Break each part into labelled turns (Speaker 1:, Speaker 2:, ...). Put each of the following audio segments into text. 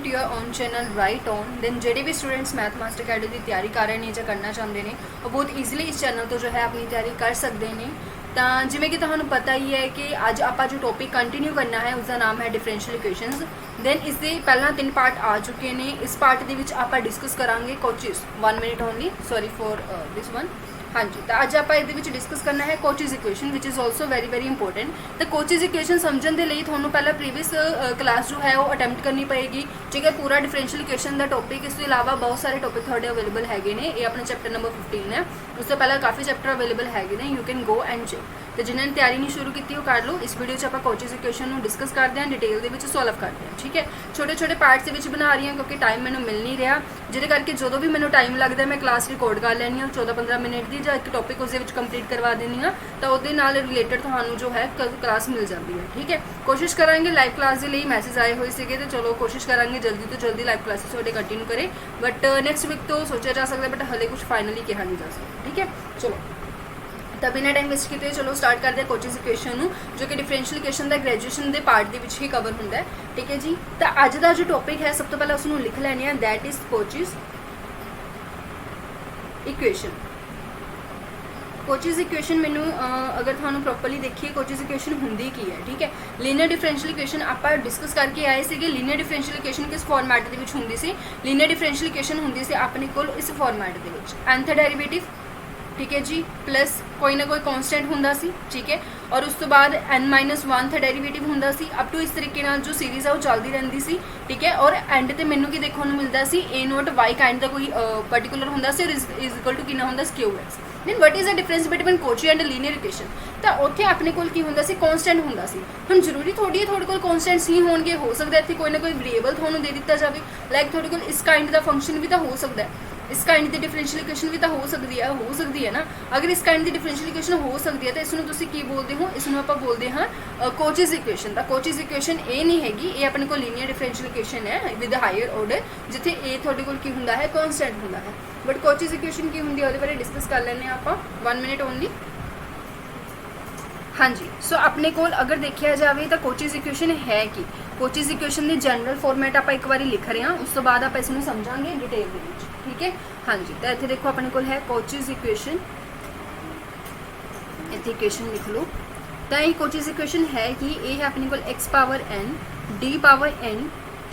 Speaker 1: To your own channel right on. Then ਜਿਹੜੇ भी students math master academy की तैयारी कर रहे हैं ਜਾਂ करना चाहते हैं वो बहुत ईजिली इस चैनल तो जो है अपनी तैयारी कर सकते हैं। तो जिमें कि तुहानू पता ही है कि अज आप जो टॉपिक कंटिन्यू करना है उसका नाम है डिफरेंशियल इक्वेशंस। दैन इसके पहला 3 पार्ट आ चुके हैं। इस पार्ट के आप डिस्कस करांगे coaches 1 minute only, sorry for this one. हाँ जी, तो अज आप डिस्कस करना है coaches equation which is also very very important. तो कोचेस इक्वेशन समझने के लिए थोड़ा पहला प्रीवियस क्लास जो है वो अटैम्प्ट करनी पएगी, ठीक है। पूरा डिफरेंशियल इक्वेशन का टॉपिक, इसके अलावा बहुत सारे टॉपिक थोड़े अवेलेबल है ने। ये अपना चैप्टर नंबर 15 है, उससे पहले काफ़ी चैप्टर अवेलेबल है ने, you can go and check. तो जिन्होंने तैयारी नहीं शुरू की वो कर लो। इस वीडियो आप कोचेस इक्वेशन को डिस्कस करते हैं, डिटेल के सॉल्व करते हैं, ठीक है। छोटे छोटे पार्ट्स के बना रही हूँ क्योंकि टाइम मैंने मिल नहीं रहा, जिहदे करके जो भी मैंने टाइम लगता है मैं क्लास रिकॉर्ड कर लैनी हाँ 14-15 मिनट की, एक टॉपिक उस कंप्लीट करवा देनी हाँ, तो वो रिलेटेड थानू जो है क्लास मिल जाती है, ठीक है। कोशिश करांगे लाइव क्लास के लिए मैसेज आए हुए थे, तो चलो कोशिश करांगे जल्दी तो जल्दी लाइव क्लासेस थोड़े कंटिन्यू करें, बट नैक्सट वीक तो सोचा जा सकता है, बट हले कुछ फाइनली कहा नहीं जा सकता, ठीक है। चलो तो बिना टाइम वेस्ट किए चलो स्टार्ट करते हैं कोचेस इक्वेशन, जो कि डिफरेंशियल इक्वेशन का ग्रेजुएशन के पार्ट के ही कवर होंगे, ठीक है जी। तो अज का जो टॉपिक है सब तो पहले उसको लिख लैने, that is coaches equation. Coaches equation मैनू अगर थानू प्रॉपरली देखिए कोचेस इक्वेशन होंगी की है, ठीक है। लीनियर डिफरेंशियल इक्वेशन आप डिस्कस करके आए थे। लीनियर डिफरेंशियल इक्वेशन किस फॉर्मैट के होंगी सी? लीनियर डिफरेंशियल इक्वेशन होंगी सी अपने को इस फॉर्मैट के nth डेरीवेटिव, ठीक है जी, प्लस कोई ना कोई कॉन्स्टेंट होंदा सी, ठीक है। और उस तो बाद n-1th डेरीवेटिव होंदा सी, अप टू इस तरीके नाल जो सीरीज़ है वो चलती रहती सी, ठीक है। और एंड ते मैनू की देखने को मिलता सी ए नोट वाई काइंड का कोई पर्टिकुलर होंदा सी, इज इक्वल टू कितना होंदा Q x. Mean what is the difference between Kochi and linear equation? तो उत्थे अपने कोल की होंदा सी कॉन्स्टेंट होंदा सी। हुण जरूरी थोड़ी है थोड़े कोल कॉन्स्टेंट्स ही होणगे, हो सकता है इत्थे कोई ना कोई वेरिएबल थानू दे दिता जाए, लाइक थोड़े कोल इस काइंड का फंक्शन भी तो हो सकता है, इस काइंड की डिफरेंशियल इक्वेशन भी तो हो सकती है ना। अगर इस काइंड की डिफरेंशियल इक्वेशन हो सकती है तो इसमें तुसी की बोलते हो? इसमें आप बोलते हैं कोचेस इक्वेशन। तो कोचेस इक्वेशन ये नहीं हैगी, ये अपने को लीनियर डिफरेंशियल इक्वेशन है विद हायर ऑर्डर, जिथे ए थोड़े कोल की हुंदा है कॉन्स्टेंट हुंदा है। बट कोचेस इक्वेशन की हुंदी है उसके बारे डिस्कस कर लेने आप 1 मिनट ओनली। हाँ जी, सो अपने को अगर देखा जाए तो कोचेस इक्वेशन है कि कोचेस इक्वेशन की जनरल फॉर्मेट आप एक बार लिख रहे हैं, उस तो बाद आप इसमें समझांगे डिटेल के, ठीक है। हाँ जी, तो इतने देखो अपने को है कोचेस इक्वेशन, इतने इक्वेशन लिख लो। तो ये कोचेस इक्वेशन है कि ये है अपने को x power n d power n,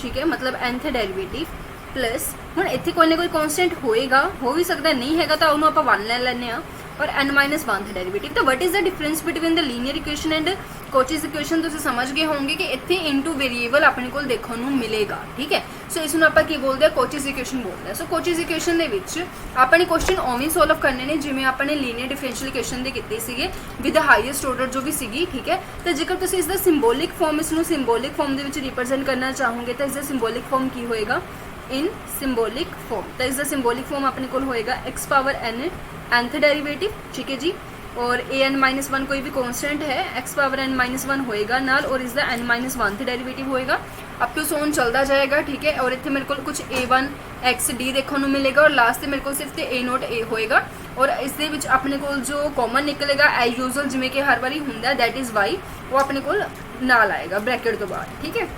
Speaker 1: ठीक है, मतलब nth डेरीवेटिव प्लस हुण इत्थे कोई ना कोई कॉन्स्टेंट होएगा, हो भी सकता नहीं हैगा तो उन्होंने आप 1 ले लैने आ, और n-1th डेरीवेटिव। तो what is the difference between the linear equation and coaches equation? तुम समझ गए होंगे कि इतने इनटू वेरिएबल अपने को देखने को मिलेगा, ठीक है। सो इसमें आप की बोलते हैं कोचेस इक्वेशन बोलते हैं। सो कोचेस इक्वेशन के अपने क्वेश्चन उवें सॉल्व करने ने जिवें आपने लीनियर डिफरेंशियल इक्वेशन के कीते सीगे विद हाईएस्ट ऑर्डर जो भी सीगी, ठीक है। तो जेकर तुम इसका सिंबोलिक फॉर्म इसमें सिंबोलिक फॉर्म के रिप्रजेंट करना चाहोगे तो इसका सिंबोलिक फॉर्म की होएगा इन सिंबोलिक फॉर्म। तो इसका सिंबोलिक फॉर्म अपने को होएगा x power n nth derivative, ठीक है जी, और an-1 कोई भी कांस्टेंट है x पावर n-1 होएगा नाल, और इसका n-1th डेरीवेटिव होएगा, अप टू सोन चलता जाएगा, ठीक है। और इतने मेरे को कुछ a1 x d देखने को मिलेगा, और लास्ट से मेरे को सिर्फ a नोट a होएगा, और इस अपने को जो कॉमन निकलेगा एज यूजुअल जिमें कि हर बारी होंगे दैट इज़ y, वो अपने को नाल आएगा ब्रैकेट तो बाद, ठीक है।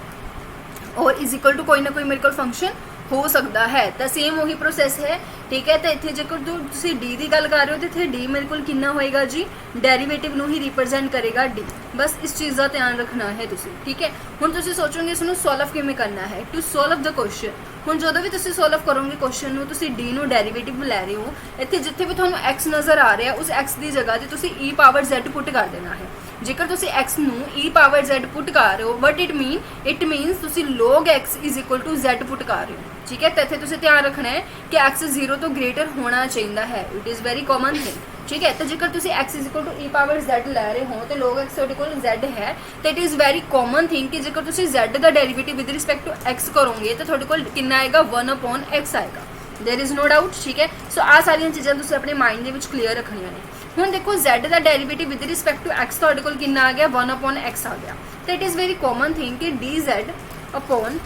Speaker 1: और इज इक्वल टू कोई ना कोई मेरे को फंक्शन हो सकता है, तो सेम वही प्रोसैस है, ठीक है। तो इतने जेकर तुम डी की गल कर रहे हो तो इतने डी मेरे को कितना होएगा जी, डेरीवेटिव नू ही रिप्रजेंट करेगा डी। बस इस चीज़ का ध्यान रखना है तुसी, ठीक है। हुण तुसी सोचोगे इसनू सॉल्व किवें करना है, टू सॉल्व द क्वेश्चन। हुण जो भी तुसी सॉल्व करोगे क्वेश्चन नू, तुसी डी नू डेरीवेटिव लै रहे हो, इत्थे जिथे भी तुहानू एक्स नज़र आ रहा है उस एक्स की जगह ते तुसी ई पावर z पुट कर देना है। जेकर तुसी x नू ई पावर z पुट कर रहे हो, वट इट मीनस तुसी log x is equal to z put कर रहे हो, ठीक है। तो इत्थे तुसी ध्यान रखना है कि x 0 तो ग्रेटर होना चाहिए है, it is very common thing, ठीक है। तो जेकर तुसी x is equal to e power z लै रहे हो तो log x तुहाडे कोल z है, तो it is very common thing कि जेकर तुसी z का derivative with respect to x करोगे तो तुहाडे कोल कितना आएगा 1/x आएगा, देयर इज़ नो डाउट, ठीक है। सो आ सारियां चीज़ां तुसी अपने माइंड दे विच क्लीयर रखनियां ने। हुण देखो z का derivative with respect to x तुहाडे कोल कितना आ गया 1/x आ गया, तो it is very common thing कि dz अपॉन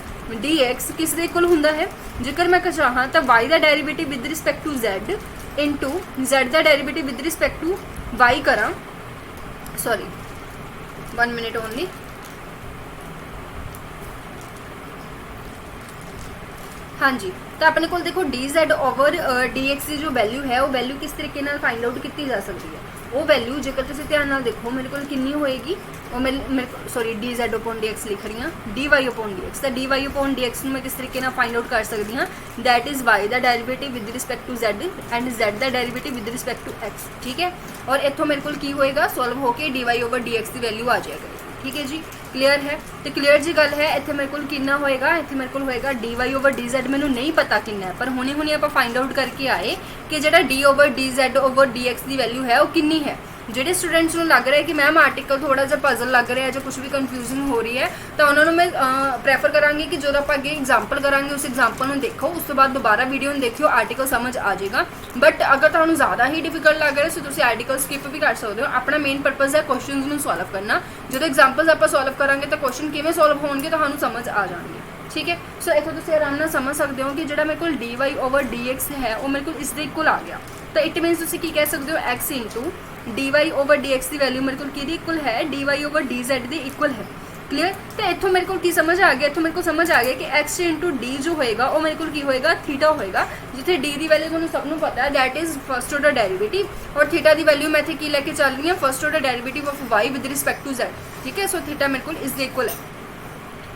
Speaker 1: dx किस दे इक्वल हुंदा है? जेकर मैं चाहां तो y का derivative with respect to z into z का derivative with respect to y करा, सॉरी 1 मिनट ओनली। हाँ जी, तो अपने को देखो dz ओवर dx की जो वैल्यू है वो वैल्यू किस तरीके नाल फाइंड आउट की जा सकती है। वो वैल्यू जेकर तुसीं ध्यान नाल देखो मेरे को कितनी होएगी, वो मेरे सॉरी dz अपॉन dx लिख रही हाँ, dy अपॉन dx। तो dy अपॉन dx मैं किस तरीके नाल फाइंड आउट कर सकती हाँ, दैट इज y दा derivative with respect to z and z दा derivative with respect to x, ठीक है। और इत्थों मेरे को की होएगा सॉल्व होके dy ओवर dx की वैल्यू आ जाएगी, ठीक है जी। क्लीयर है, तो क्लीयर जी गल है। इत्थे मेरे को कितना होएगा, इत्थे मेरे को होएगा dy ओवर dz, मैनू नहीं पता कितना है, पर हुणे हुणे आप फाइंड आउट करके आए कि जेड़ा d over dz over dx की वैल्यू है वो कितनी है। ਜਿਹੜੇ स्टूडेंट्स ਨੂੰ लग रहा है कि मैम आर्टिकल थोड़ा जिहा पजल लग रहा है जो कुछ भी कन्फ्यूजन हो रही है, तो उन्होंने मैं प्रैफर करांगी कि जो आप अगे एग्जाम्पल करांगे उस एग्जाम्पल में देखो, उस तो बाद दोबारा वीडियो में देखियो, आर्टिकल समझ आ जाएगा। बट अगर तुहानू ज़्यादा ही डिफिकल्ट लग रहा है सो तुसीं आर्टिकल स्किप भी कर सकते हो। अपना मेन पर्पज़ है क्वेश्चन में सॉल्व करना, जो एग्जाम्पल्स आप सॉल्व करांगे तो क्वेश्चन किवें सॉल्व होणगे तुहानू समझ आ जाएंगे, ठीक है। सो इत्थों तुसीं आराम नाल समझ सकते हो कि जिहड़ा मेरे को dy ओवर dx है वो मेरे को इसके इक्वल आ गया। तो इट मीनस तुसीं की कह सकते हो x into dy over dx की वैल्यू मेरे को किहदी इक्वल है, dy over dz the equal है। क्लीयर, तो इत्थों मेरे को की समझ आ गया, इत्थों मेरे को समझ आ गया कि x इंटू डी जो होएगा वो मेरे को की होएगा थीटा होएगा, जिथे डी की वैल्यू तुहानू सबनू पता है that is first order derivative, और थीटा की वैल्यू मैं इत्थे की लेके चल रही हूँ first order derivative of y with respect to z, ठीक है। सो थीटा मेरे को इसके इक्वल है।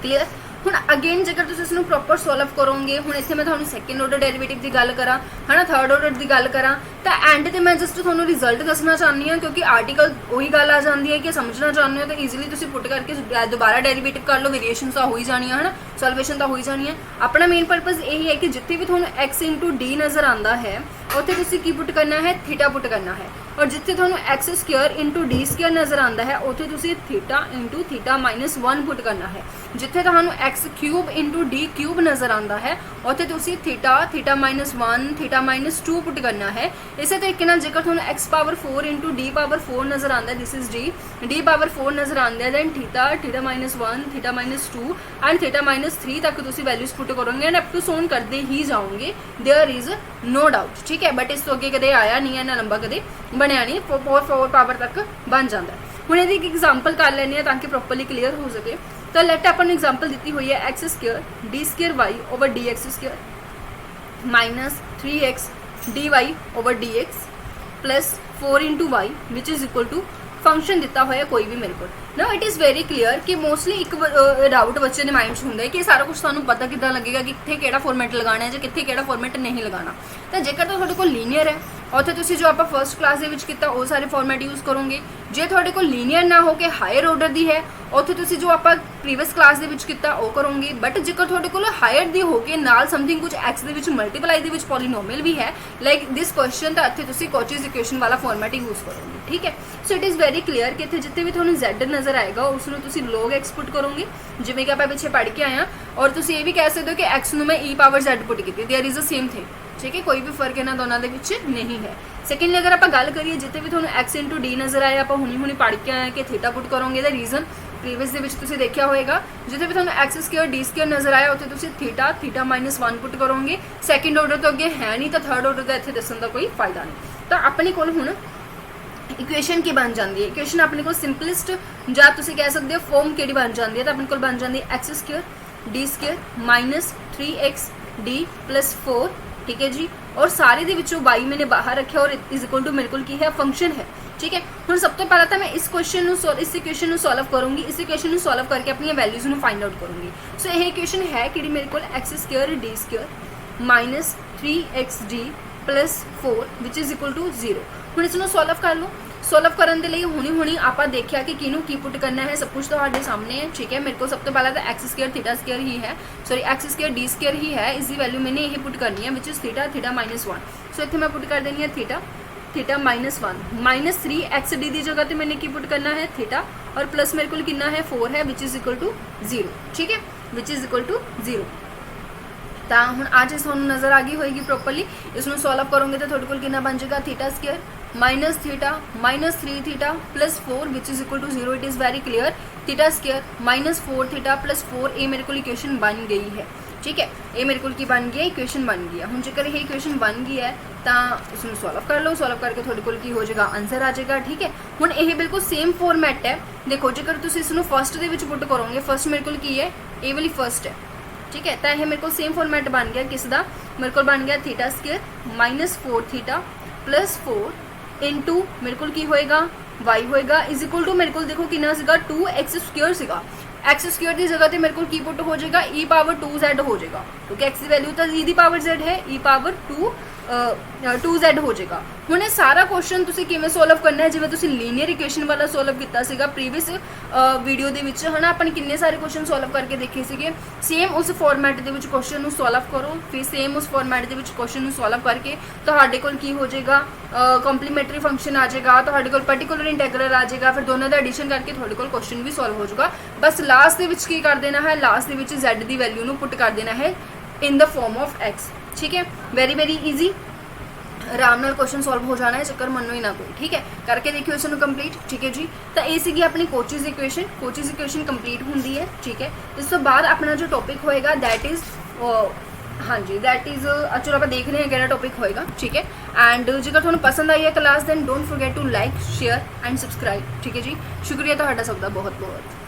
Speaker 1: क्लीयर, ਹੁਣ अगेन जेकर तुसीं इसनूं प्रॉपर सॉल्व करोगे, हुण इत्थे मैं तुहानूं सैकेंड ऑर्डर डेरिवेटिव की गल करा है ना, थर्ड ऑर्डर की गल करा, तो एंड ते मैं जस्ट तुहानूं रिजल्ट दसना चाहनी हाँ, क्योंकि आर्टिकल वही गल आ जाती है कि समझना चाहते हो तो ईजिली तुसीं पुट करके दोबारा डेरिवेटिव कर लो, वेरिएशन तो हो ही जानी है ना, सॉल्वेशन तो हो ही जानी है। अपना मेन पर्पज़ यही है कि जिथे भी तुहानूं एक्स इंटू डी नज़र आता है उत्थे तुसीं की पुट करना है, थीटा पुट करना है, और जिथे तुहानूं x square into D square नज़र आता है उत्थे तुसीं theta into theta minus 1 put करना है। जिथे तुहानूं x cube into D cube नज़र आता है उत्थे तुसीं theta theta minus 1 theta minus 2 put करना है। इसे तरीके नाल जेकर तुहानूं x power 4 into D power 4 नज़र आता है, दिस इज डी पावर 4 नज़र आता है, then theta theta minus 1 theta minus 2 and theta minus 3 तक तुसीं वैल्यूज पुट करोगे एंड अप टू सोन करते ही जाओगे, देयर इज नो डाउट, ठीक है। बट इस तो अगे कदे आया नहीं है, इन्ना लंबा कदे बनया नहीं, 4 पावर तक बन जाता है। हुण इहदी एक एग्जाम्पल कर लैंदे हां ताकि प्रॉपरली क्लीयर हो सके। तो लेट अपन एग्जाम्पल दी हुई है x square d square y over d x square minus 3x d y over d x plus 4 into y which is equal to function दिता हुआ है कोई भी मेरे को ना। इट इज़ वेरी क्लीयर कि मोस्टली एक डाउट बच्चे ने माइंड होंगे है कि सारा कुछ सानू पता कितना लगेगा कि कितने केड़ा फॉर्मेट लगाना है जो कितने केड़ा फॉर्मेट नहीं लगाना। तो जेकर तो थोड़े को लीनियर है उत्थे तुसीं जो आप फर्स्ट क्लास के विच कीता वो सारे फॉर्मेट यूज़ करोगे, जे थोड़े को लीनियर ना हो के हायर ऑर्डर दी है उत्थे तुसीं जो आप प्रीवियस क्लास के विच कीता वो करोगे। बट जेकर थोड़े को हायर दी हो के नाल समथिंग कुछ एक्स दे विच मल्टीप्लाई दे विच पॉलीनोमियल भी है लाइक दिस क्वेश्चन, तो इत्थे तुसीं कॉचीज इक्वेशन वाला फॉर्मेट यूज़ करोगे, ठीक है। So it is very clear कि इत्थे जितने भी तुहानूं Z नज़र आएगा उसनूं तुसीं log x पुट करोगे, जिवें कि आपां पिछे पढ़ के आए हैं, और तुसीं ये भी कह सकते हो कि x नूं मैं e पावर z पुट कीती, there is the same thing, ठीक है। कोई भी फर्क इन्हां दोनों दे विच नहीं है। सैकेंडली अगर आप गल करिए जिते भी तुहानूं x इंटू डी नज़र आए आप हुणी पढ़ के आए कि थीटा पुट करोगे, द रीजन प्रीवियस दे विच तुसीं देखिया होएगा जिते भी तुहानूं एक्स स्क्वायर डी स्क्वायर नज़र आया उत्थे तुसीं थीटा थीटा माइनस 1 पुट करोगे। सैकेंड ऑर्डर तो अगे है नहीं, तो थर्ड ऑर्डर का इत्थे दस्सण दा कोई फायदा नहीं। तो अपने कोल हुण इक्वेशन की बन जाती है, इक्वेशन अपने को सिंपलेस्ट या तुसीं कह सकते हो फॉर्म केड़ी बन जाती है, तो अपने को बन जाती है x square d square minus 3x d plus 4, ठीक है जी। और सारे दे विचों y मैंने बाहर रखा और इज इक्वल टू मेरे को की है फंक्शन है, ठीक है। हुण सब तो पहला तो मैं इस क्वेश्चन इस इक्वेशन को सॉल्व करूँगी, इस इक्वेशन को सॉल्व करके अपनी वैल्यूज को फाइंड आउट करूँगी। सो यह इक्वेशन है कि मेरे को x square d square minus 3x d plus 4 which is equal to 0। हुण इसनूं सॉल्व कर लो। सॉल्व करने के लिए हुणी आप देखा कि किनू की पुट करना है, सब कुछ तो सामने है, ठीक है। मेरे को सब तो पहला तो एक्स स्क्वायर थीटा स्क्वायर ही है, sorry x square d square ही है, इसकी वैल्यू मैंने यही पुट करनी है which is theta theta minus 1। So इतने मैं पुट कर देनी है theta theta minus 1 minus 3x d की जगह तो मैंने की पुट करना है थीटा, और प्लस मेरे को कितना है 4 है विच इज इक्वल टू 0, ठीक है, विच इज इक्वल टू 0। तो हम आज थानू नज़र आ गई होएगी प्रॉपरली। इसमें सॉल्व करोगे तो थोड़े को कितना बन जाएगा theta square minus theta minus 3 theta plus 4 which is equal to 0। It is very clear. Theta square minus 4 theta plus 4 ये मेरे को इक्वेशन बन गई है, ठीक है। ये मेरे को की बन गया इक्वेशन बन गया। हम जेकर ये इक्वेशन बन गई है तो इसमें सॉल्व कर लो, सॉल्व करके थोड़े को की हो जाएगा आंसर आ जाएगा, ठीक है। हुण ये बिल्कुल सेम फॉर्मेट है। देखो जेकर तुम इसनूं फर्स्ट दे विच पुट करोगे, फर्स्ट मेरे को की है ये वाली फर्स्ट है, ठीक है। तो यह मेरे को सेम फॉर्मेट बन गया किसका, मेरे को बन गया theta square minus 4 theta plus 4 into मेरे को की होएगा y होएगा इज इक्वल टू मेरे को देखो कितना सीगा 2x स्क्वेयर सीगा, एक्स स्क्वेयर की जगह पे मेरे को की पुट हो जाएगा e पावर 2z हो जाएगा, क्योंकि x की वैल्यू तो e दी पावर z है, e पावर 2z हो जाएगा। ਹੁਣ ਇਹ ਸਾਰਾ ਕੁਐਸਚਨ ਤੁਸੀਂ ਕਿਵੇਂ ਸੋਲਵ ਕਰਨਾ ਹੈ, ਜਿਵੇਂ ਤੁਸੀਂ ਲੀਨੀਅਰ ਇਕੁਏਸ਼ਨ ਵਾਲਾ ਸੋਲਵ ਕੀਤਾ ਸੀਗਾ ਪ੍ਰੀਵੀਅਸ ਵੀਡੀਓ ਦੇ ਵਿੱਚ ਹਨਾ, ਆਪਾਂ ਨੇ ਕਿੰਨੇ ਸਾਰੇ ਕੁਐਸਚਨ ਸੋਲਵ ਕਰਕੇ ਦੇਖੇ ਸੀਗੇ। ਸੇਮ ਉਸ ਫਾਰਮੈਟ ਦੇ ਵਿੱਚ ਕੁਐਸਚਨ ਨੂੰ ਸੋਲਵ ਕਰੋ, ਫਿਰ ਸੇਮ ਉਸ ਫਾਰਮੈਟ ਦੇ ਵਿੱਚ ਕੁਐਸਚਨ ਨੂੰ ਸੋਲਵ ਕਰਕੇ ਤੁਹਾਡੇ ਕੋਲ ਕੀ ਹੋ ਜਾਏਗਾ, ਕੰਪਲੀਮੈਂਟਰੀ ਫੰਕਸ਼ਨ ਆ ਜਾਏਗਾ, ਤੁਹਾਡੇ ਕੋਲ ਪਾਰਟਿਕੂਲਰ ਇੰਟੈਗਰਲ ਆ ਜਾਏਗਾ, ਫਿਰ ਦੋਨਾਂ ਦਾ ਐਡੀਸ਼ਨ ਕਰਕੇ ਤੁਹਾਡੇ ਕੋਲ ਕੁਐਸਚਨ ਵੀ ਸੋਲਵ ਹੋ ਜਾਊਗਾ। ਬਸ ਲਾਸਟ ਦੇ ਵਿੱਚ ਕੀ ਕਰ ਦੇਣਾ ਹੈ, ਲਾਸਟ ਦੇ ਵਿੱਚ z ਦੀ ਵੈਲਿਊ ਨੂੰ ਪੁੱਟ ਕਰ ਦੇਣਾ ਹੈ ਇਨ ਦ ਫॉर्म ऑफ x, ठीक है। वेरी वेरी ईजी, आराम नाल क्वेश्चन सॉल्व हो जाना है, चक्कर मनो ही ना कोई, ठीक है। करके देखियो इसनू कंप्लीट, ठीक है जी। तो ये सीगी अपनी कोचीज इक्वेशन कंप्लीट होंदी है, ठीक है। इस तो बाद अपना जो टॉपिक होएगा दैट इज हाँ जी दैट इज चलो आप देख रहे हैं किहड़ा टॉपिक होएगा, ठीक है। एंड जेकर तुहानू पसंद आई है class then don't forget to like share and subscribe, ठीक है जी। शुक्रिया तुहाडा सब दा बहुत बहुत।